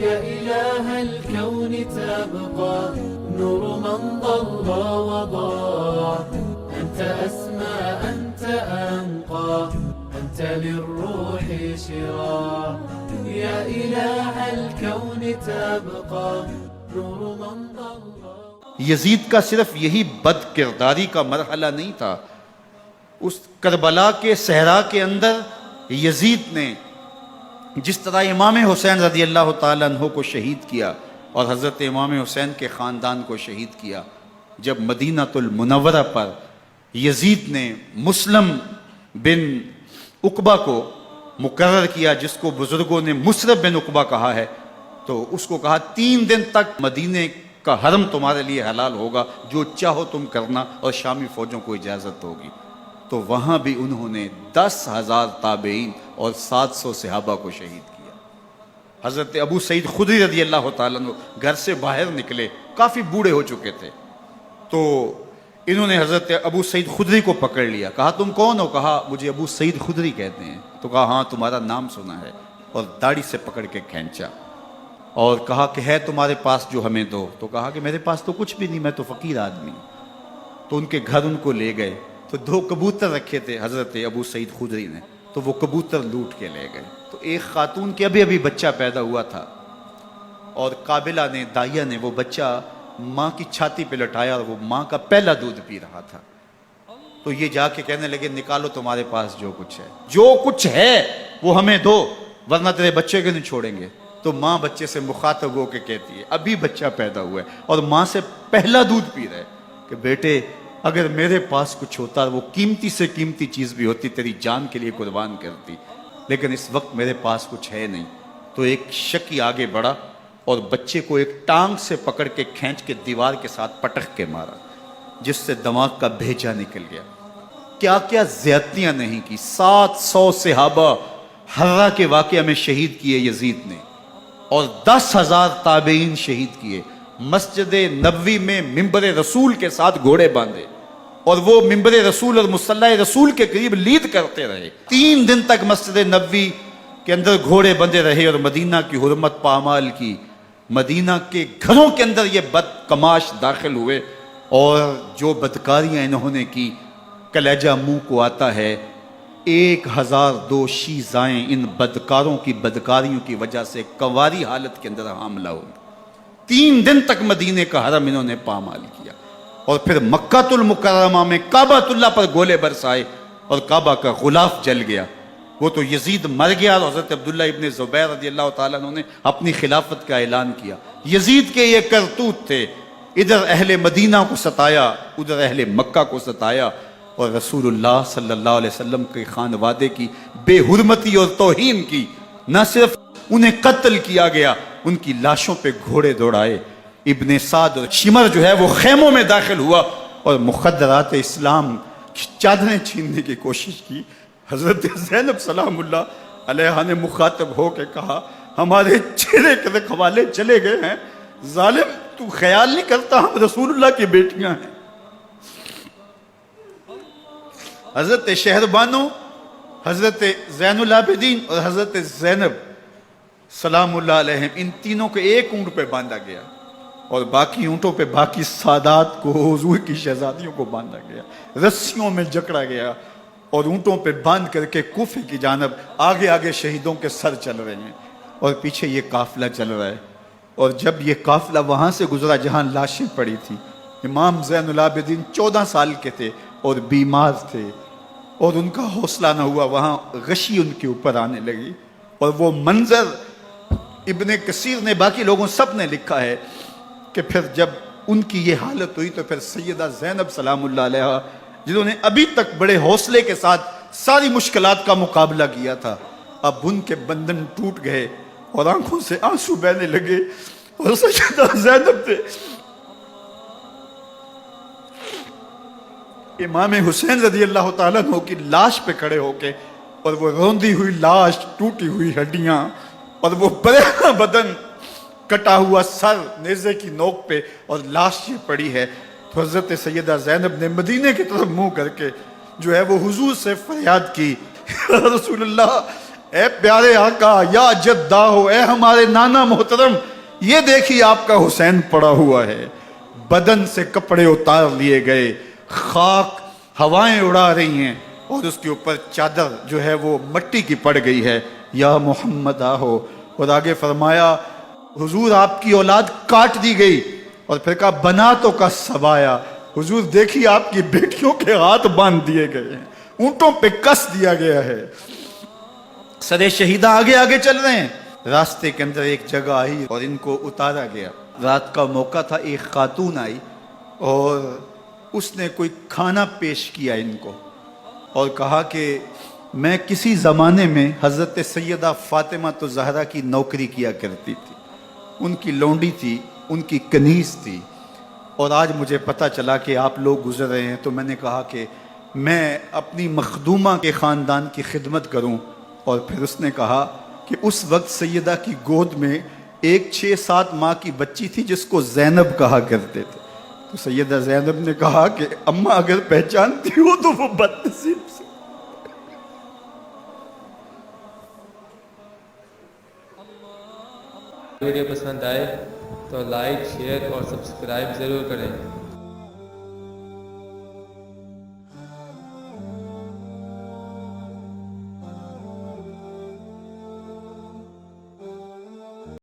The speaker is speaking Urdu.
يا إله الكون تبقى نور من ضل وضاع، أنت أسمى أنت أنقى أنت للروح شراع، يا إله الكون تبقى نور من ضل۔ یزید کا صرف یہی بد کرداری کا مرحلہ نہیں تھا، اس کربلا کے صحرا کے اندر یزید نے جس طرح امام حسین رضی اللہ تعالیٰ عنہ کو شہید کیا اور حضرت امام حسین کے خاندان کو شہید کیا، جب مدینہ المنورہ پر یزید نے مسلم بن عقبہ کو مقرر کیا، جس کو بزرگوں نے مصرب بن عقبہ کہا ہے، تو اس کو کہا 3 دن تک مدینے کا حرم تمہارے لیے حلال ہوگا، جو چاہو تم کرنا، اور شامی فوجوں کو اجازت ہوگی۔ تو وہاں بھی انہوں نے 10,000 تابعین اور 700 صحابہ کو شہید کیا۔ حضرت ابو سعید خدری رضی اللہ تعالیٰ عنہ گھر سے باہر نکلے، کافی بوڑھے ہو چکے تھے، تو انہوں نے حضرت ابو سعید خدری کو پکڑ لیا، کہا تم کون ہو؟ کہا مجھے ابو سعید خدری کہتے ہیں۔ تو کہا ہاں تمہارا نام سنا ہے، اور داڑھی سے پکڑ کے کھینچا اور کہا کہ ہے تمہارے پاس جو ہمیں دو؟ تو کہا کہ میرے پاس تو کچھ بھی نہیں، میں تو فقیر آدمی ہوں۔ تو ان کے گھر ان کو لے گئے، تو 2 کبوتر رکھے تھے حضرت ابو سعید خدری نے، تو وہ کبوتر لوٹ کے لے گئے۔ تو ایک خاتون کے ابھی بچہ پیدا ہوا تھا، اور قابلہ نے، دائیا نے وہ بچہ ماں کی چھاتی پہ لٹایا، اور وہ ماں کا پہلا دودھ پی رہا تھا۔ تو یہ جا کے کہنے لگے نکالو تمہارے پاس جو کچھ ہے، جو کچھ ہے وہ ہمیں دو، ورنہ تیرے بچے کو نہیں چھوڑیں گے۔ تو ماں بچے سے مخاطب ہو کے کہتی ہے، ابھی بچہ پیدا ہوا ہے اور ماں سے پہلا دودھ پی رہا ہے، کہ بیٹے اگر میرے پاس کچھ ہوتا، وہ قیمتی سے قیمتی چیز بھی ہوتی، تیری جان کے لیے قربان کرتی، لیکن اس وقت میرے پاس کچھ ہے نہیں۔ تو ایک شکی آگے بڑھا اور بچے کو ایک ٹانگ سے پکڑ کے کھینچ کے دیوار کے ساتھ پٹک کے مارا، جس سے دماغ کا بھیجا نکل گیا۔ کیا کیا زیادتیاں نہیں کی۔ 700 صحابہ حرہ کے واقعہ میں شہید کیے یزید نے، اور 10,000 تابعین شہید کیے۔ مسجد نبوی میں ممبر رسول کے ساتھ گھوڑے باندھے، اور وہ ممبر رسول اور مصلی رسول کے قریب لید کرتے رہے۔ 3 دن تک مسجد نبوی کے اندر گھوڑے بندھے رہے، اور مدینہ کی حرمت پامال کی۔ مدینہ کے گھروں کے اندر یہ بد کماش داخل ہوئے، اور جو بدکاریاں انہوں نے کی، کلیجہ منہ کو آتا ہے۔ 1002 شیزائیں ان بدکاروں کی بدکاریوں کی وجہ سے کنواری حالت کے اندر حاملہ ہوئی۔ 3 دن تک مدینے کا حرم انہوں نے پامال کیا، اور پھر مکہ المکرمہ میں کعبہ اللہ پر گولے برسائے، اور کعبہ کا غلاف جل گیا۔ وہ تو یزید مر گیا، اور حضرت عبداللہ ابن زبیر رضی اللہ تعالیٰ عنہ نے اپنی خلافت کا اعلان کیا۔ یزید کے یہ کرتوت تھے، ادھر اہل مدینہ کو ستایا، ادھر اہل مکہ کو ستایا، اور رسول اللہ صلی اللہ علیہ وسلم کے خانوادے کی بے حرمتی اور توہین کی۔ نہ صرف انہیں قتل کیا گیا، ان کی لاشوں پہ گھوڑے دوڑائے۔ ابن سعد اور شمر جو ہے وہ خیموں میں داخل ہوا، اور مخدرات اسلام کی چادریں چھیننے کی کوشش کی۔ حضرت زینب سلام اللہ علیہ نے مخاطب ہو کے کہا ہمارے چہرے کے رکھوالے چلے گئے ہیں، ظالم تو خیال نہیں کرتا ہم رسول اللہ کی بیٹیاں ہیں۔ حضرت شہربانو، حضرت زین العابدین اور حضرت زینب سلام اللہ علیہم، ان تینوں کو ایک اونٹ پہ باندھا گیا، اور باقی اونٹوں پہ باقی سادات کو، حضور کی شہزادیوں کو باندھا گیا، رسیوں میں جکڑا گیا، اور اونٹوں پہ باندھ کر کے کوفے کی جانب آگے آگے شہیدوں کے سر چل رہے ہیں، اور پیچھے یہ قافلہ چل رہا ہے۔ اور جب یہ قافلہ وہاں سے گزرا جہاں لاشیں پڑی تھیں، امام زین العابدین 14 سال کے تھے اور بیمار تھے، اور ان کا حوصلہ نہ ہوا، وہاں غشی ان کے اوپر آنے لگی۔ اور وہ منظر ابن کثیر نے، باقی لوگوں سب نے لکھا ہے کہ پھر جب ان کی یہ حالت ہوئی تو پھر سیدہ زینب سلام اللہ علیہ، جنہوں نے ابھی تک بڑے حوصلے کے ساتھ ساری مشکلات کا مقابلہ کیا تھا، اب ان کے بندھن ٹوٹ گئے اور آنکھوں سے آنسو بہنے لگے، اور سیدہ زینب نے امام حسین رضی اللہ تعالیٰ عنہ کی لاش پہ کھڑے ہو کے، اور وہ روندی ہوئی لاش، ٹوٹی ہوئی ہڈیاں، اور وہ برینا بدن، کٹا ہوا سر نیزے کی نوک پہ، اور لاش یہ پڑی ہے، تو حضرت سیدہ زینب نے مدینے کی طرف منہ کر کے جو ہے وہ حضور سے فریاد کی، رسول اللہ اے پیارے آقا یا جدہ ہو، اے ہمارے نانا محترم، یہ دیکھیے آپ کا حسین پڑا ہوا ہے، بدن سے کپڑے اتار لیے گئے، خاک ہوائیں اڑا رہی ہیں اور اس کے اوپر چادر جو ہے وہ مٹی کی پڑ گئی ہے، یا محمد آہو۔ اور آگے فرمایا حضور آپ کی اولاد کاٹ دی گئی، اور پھر کہا بناتوں کا سبایا، حضور دیکھیے آپ کی بیٹیوں کے ہاتھ باندھ دیے گئے ہیں، اونٹوں پہ کس دیا گیا ہے، سرے شہیدہ آگے آگے چل رہے ہیں۔ راستے کے اندر ایک جگہ آئی اور ان کو اتارا گیا، رات کا موقع تھا، ایک خاتون آئی اور اس نے کوئی کھانا پیش کیا ان کو اور کہا کہ میں کسی زمانے میں حضرت سیدہ فاطمہ تو زہرا کی نوکری کیا کرتی تھی، ان کی لونڈی تھی، ان کی کنیز تھی، اور آج مجھے پتہ چلا کہ آپ لوگ گزر رہے ہیں، تو میں نے کہا کہ میں اپنی مخدومہ کے خاندان کی خدمت کروں۔ اور پھر اس نے کہا کہ اس وقت سیدہ کی گود میں ایک 6-7 ماہ کی بچی تھی جس کو زینب کہا کرتے تھے، تو سیدہ زینب نے کہا کہ اماں اگر پہچانتی ہو تو وہ بدنصیب سے۔ ویڈیو پسند آئے تو لائک، شیئر اور سبسکرائب ضرور کریں۔